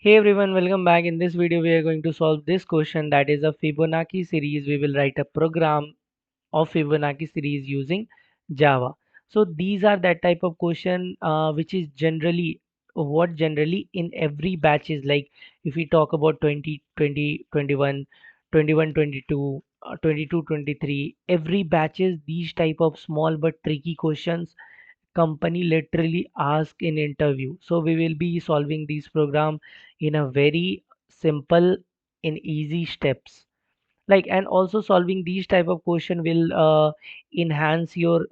Hey everyone, welcome back. In this video, we are going to solve this question, that is a Fibonacci series. We will write a program of Fibonacci series using Java. So these are that type of question which is generally in every batch is like, if we talk about 20, 20, 21, 21, 22, 22, 23, every batches these type of small but tricky questions company literally ask in interview. So we will be solving these program in a very simple and easy steps, like, and also solving these type of question will enhance your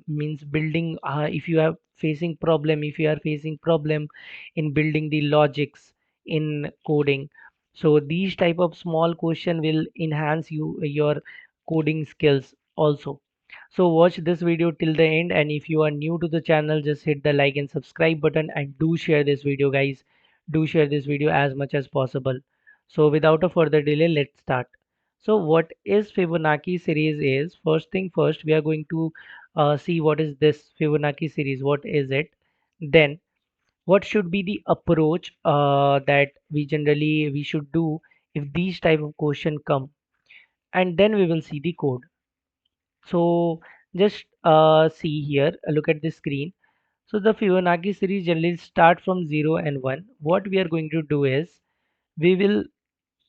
means building, if you are facing problem, in building the logics in coding. So these type of small question will enhance your coding skills also. So watch this video till the end, and if you are new to the channel, just hit the like and subscribe button, and do share this video, guys. Do share this video as much as possible. So without a further delay, let's start. So what is Fibonacci series is, first thing first, we are going to see what is this Fibonacci series, what is it. Then what should be the approach that we should do if these type of question come, and then we will see the code. So just see here, look at the screen. So the Fibonacci series generally start from 0 and 1. What we are going to do is, we will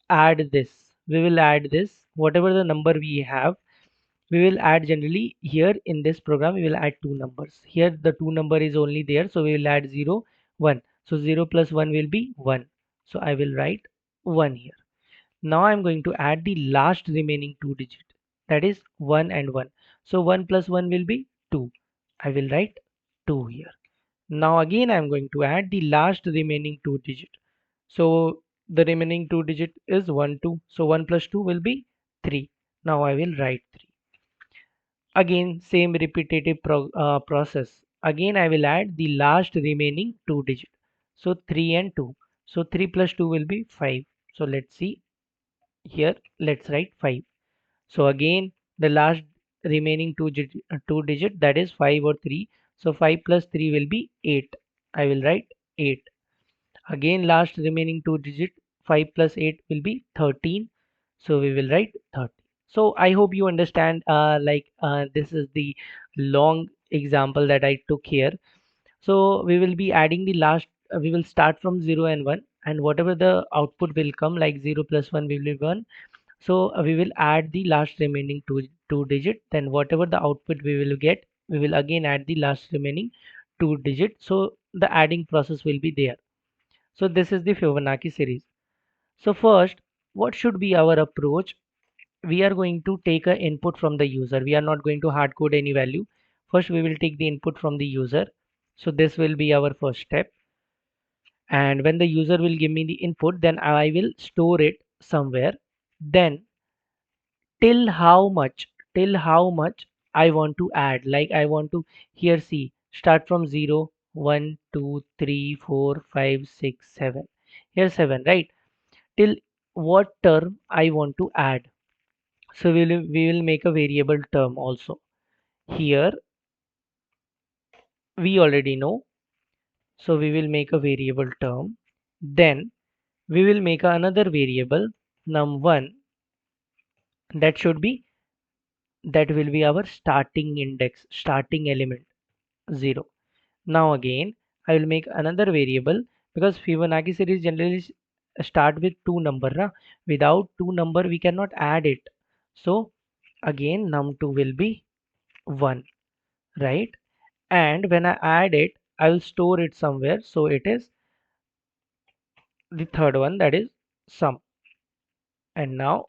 add this, whatever the number we have, we will add. Generally here in this program we will add two numbers. Here the two number is only there, so we will add 0, 1. So 0 plus 1 will be 1, so I will write 1 here. Now I'm going to add the last remaining two digit, that is 1 and 1. So 1 plus 1 will be 2, I will write 2 here. Now again I'm going to add the last remaining two digit. So the remaining two digit is 1, 2. So 1 plus 2 will be 3. Now I will write 3. Again same repetitive process. Again I will add the last remaining two digit. So 3 and 2. So 3 plus 2 will be 5. So let's see here. Let's write 5. So again the last remaining two digit, that is 5 or 3. So 5 plus 3 will be 8. I will write 8. Again last remaining two digit, 5 plus 8 will be 13. So we will write 30. So I hope you understand, this is the long example that I took here. So we will be adding the last, we will start from 0 and 1, and whatever the output will come, like 0 plus 1 will be 1. So we will add the last remaining two digit, then whatever the output we will get, we will again add the last remaining two digit. So the adding process will be there. So this is the Fibonacci series. So first, what should be our approach? We are going to take an input from the user. We are not going to hard code any value. First, we will take the input from the user. So this will be our first step. And when the user will give me the input, then I will store it somewhere. Then till how much I want to add. Like I want to, here see, start from 0, 1, 2, 3, 4, 5, 6, 7. Here 7, right? Till what term I want to add. So we will make a variable term also. Here we already know. So we will make a variable term. Then we will make another variable num1, that should be, that will be our starting index, starting element 0. Now again I will make another variable, because Fibonacci series generally start with two number, na? Without two number we cannot add it. So again num2 will be 1, right? And when I add it, I will store it somewhere. So it is the third one, that is sum. And now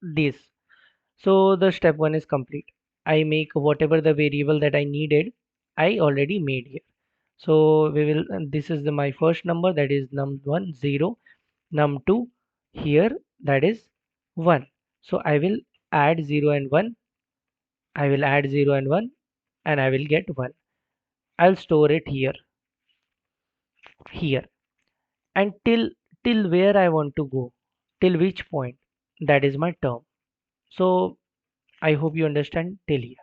this. So the step 1 is complete. I make whatever the variable that I needed, I already made here. So we will, and this is my first number, that is num1 0, num2 here, that is 1. So I will add 0 and 1. I will add 0 and 1, and I will get 1. I'll store it here. And till where I want to go, till which point, that is my term. So I hope you understand till here.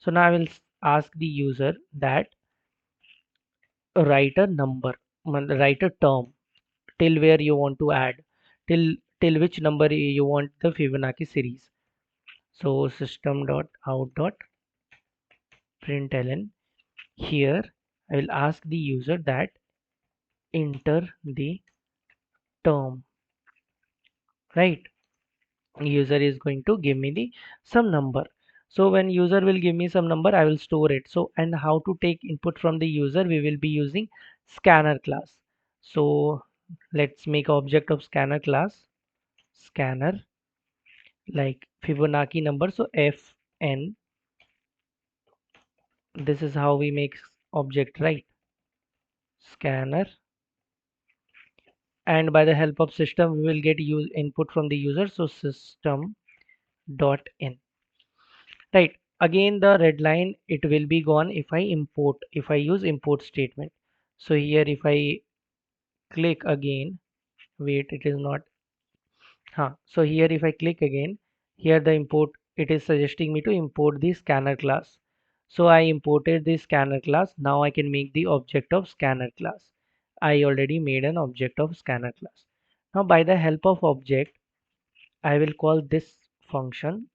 So now I will ask the user that write a number, write a term. till where you want to add, till which number you want the Fibonacci series. So system.out.println, here I will ask the user that enter the term, right? User is going to give me the some number. So when user will give me some number, I will store it. So, and how to take input from the user, we will be using scanner class. So let's make object of scanner class, scanner, like Fibonacci number. So fn, this is how we make object, right? Scanner, and by the help of system we will get use input from the user. So system dot in, right? Again the red line, it will be gone if I import, if I use import statement. So here if I click again, wait, it is not, so here if I click again, here the import, it is suggesting me to import the scanner class. So I imported the scanner class. Now I can make the object of scanner class. I already made an object of scanner class. Now by the help of object, I will call this function.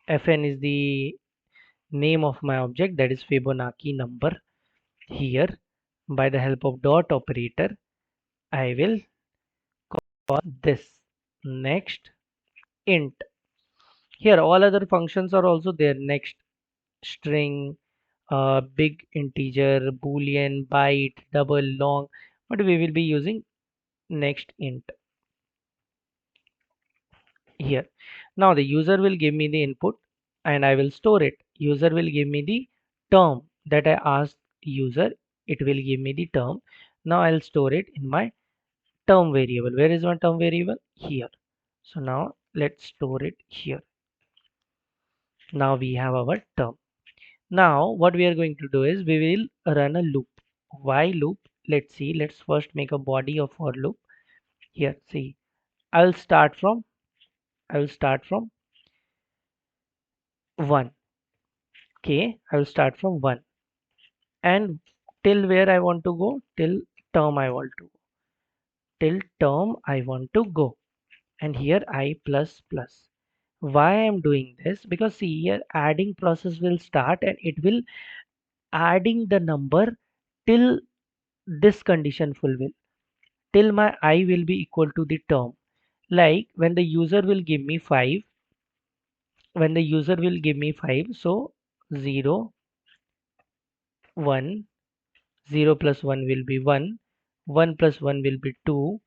Fn is the name of my object, that is Fibonacci number. Here by the help of dot operator, I will call this next int. Here all other functions are also there, next, string, big integer, boolean, byte, double, long, but we will be using next int here. Now the user will give me the input and I will store it. User will give me the term that I asked user, it will give me the term. Now I'll store it in my term variable. Where is my term variable? Here. So now let's store it here. Now we have our term. Now what we are going to do is we will run a loop. Why loop? Let's see. Let's first make a body of our loop. Here, see. I'll start from I will start from 1. Okay, I will start from 1. And till where I want to go? Till term I want to go. Till term I want to go. And here I plus plus. Why I'm doing this? Because see here adding process will start and it will adding the number till this condition fulfill, till my I will be equal to the term. Like when the user will give me 5, when the user will give me 5, so 0, 1, 0 plus 1 will be 1, 1 plus 1 will be 2,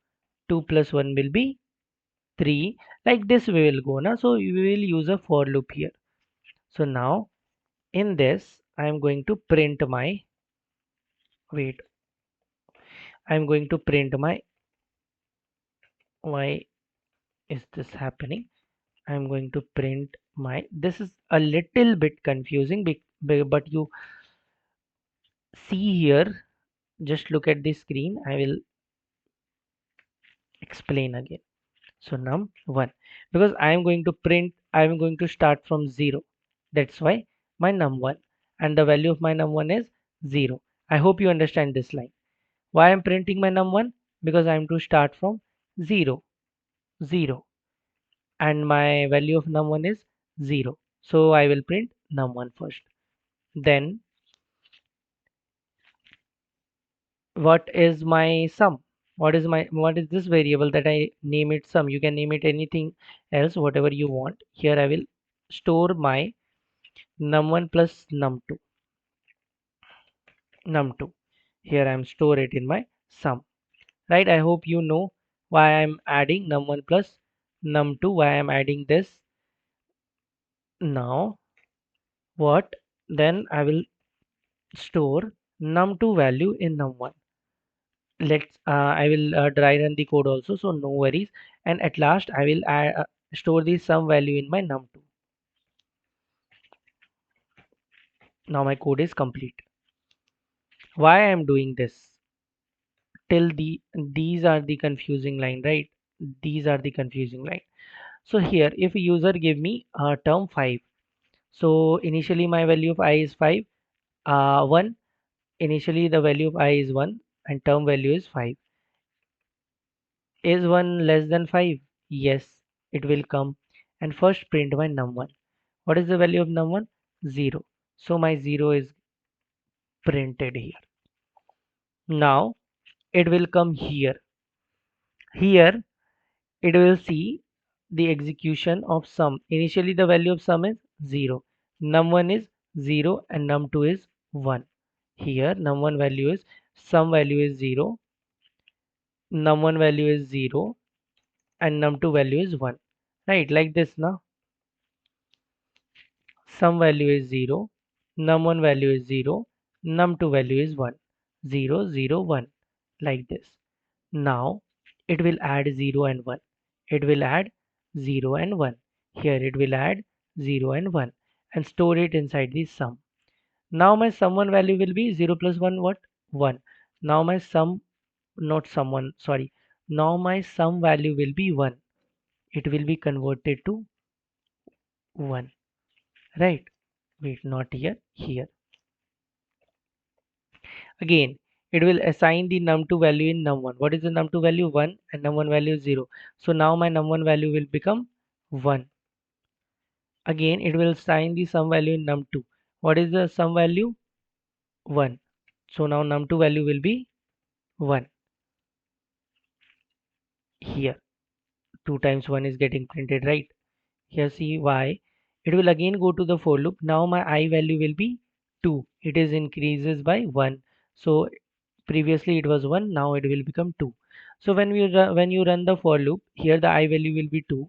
2 plus 1 will be 3. Like this we will go now. So we will use a for loop here. So now in this I am going to print my, wait, I am going to print my, why is this happening? I'm going to print my, this is a little bit confusing, but you see here, just look at the screen, I will explain again. So num1, because I am going to print, I am going to start from 0, that's why my num1, and the value of my num1 is 0. I hope you understand this line. Why I'm printing my num1? Because I am to start from 0, 0, and my value of num1 is 0. So I will print num1 first. Then what is my sum? What is this variable that I name it sum? You can name it anything else, whatever you want. Here I will store my num1 plus num2. Here I am store it in my sum. Right? I hope you know why I'm adding num1 plus num2, why I'm adding this. Now what? Then I will store num2 value in num1. Let's I will dry run the code also, so no worries. And at last I will store the sum value in my num2. Now my code is complete. Why I am doing this? Till these are the confusing line, right? These are the confusing line. So here if a user give me term 5, so initially my value of I is 5, 1, initially the value of I is 1 and term value is 5. Is 1 less than 5? Yes, it will come. And first print my num1. What is the value of num1? 0. So my 0 is printed here. Now it will come here. Here it will see the execution of sum. Initially the value of sum is 0. Num1 is 0 and num2 is 1. Here num1 value is sum value is 0, num1 value is 0 and num2 value is 1. Right, like this now. Sum value is 0, num1 value is 0, num2 value is 1. 0, 0, 1. Like this. Now it will add 0 and 1. It will add 0 and 1. Here it will add 0 and 1 and store it inside the sum. Now my sum1 value will be 0 plus 1 what? 1. Now my sum, not sum1, sorry. Now my sum value will be 1. It will be converted to 1. Right? Wait, not here, here. Again, it will assign the num2 value in num1. What is the num2 value? 1 and num1 value is 0. So now my num1 value will become 1. Again, it will assign the sum value in num2. What is the sum value? 1. So now num2 value will be 1. Here, 2 times 1 is getting printed, right? Here see why. It will again go to the for loop. Now my I value will be 2. It is increases by 1. So previously it was 1, now it will become 2. So when you run the for loop, here the I value will be 2.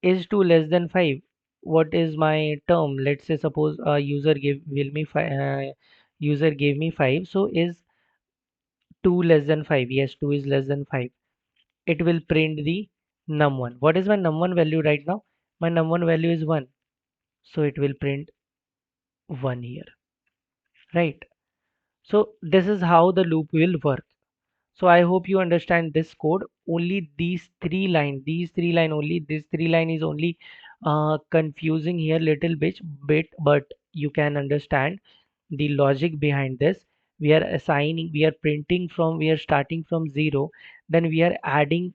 Is 2 less than 5? What is my term? Let's say suppose a user gave me 5. So is 2 less than 5? Yes, 2 is less than 5. It will print the num1. What is my num1 value right now? My num1 value is 1. So it will print 1 here, right? So this is how the loop will work. So I hope you understand this code. Only these three line only, this three line is only confusing here little bit, but you can understand the logic behind this. We are assigning, we are printing from, we are starting from 0, then we are adding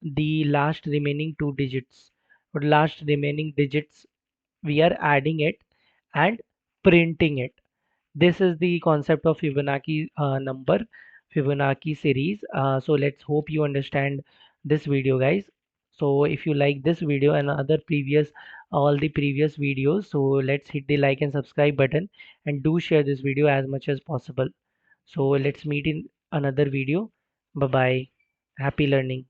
the last remaining two digits or last remaining digits, we are adding it and printing it. This is the concept of Fibonacci Fibonacci series. So let's hope you understand this video, guys. So if you like this video and all the previous videos, so let's hit the like and subscribe button and do share this video as much as possible. So let's meet in another video. Bye bye. Happy learning.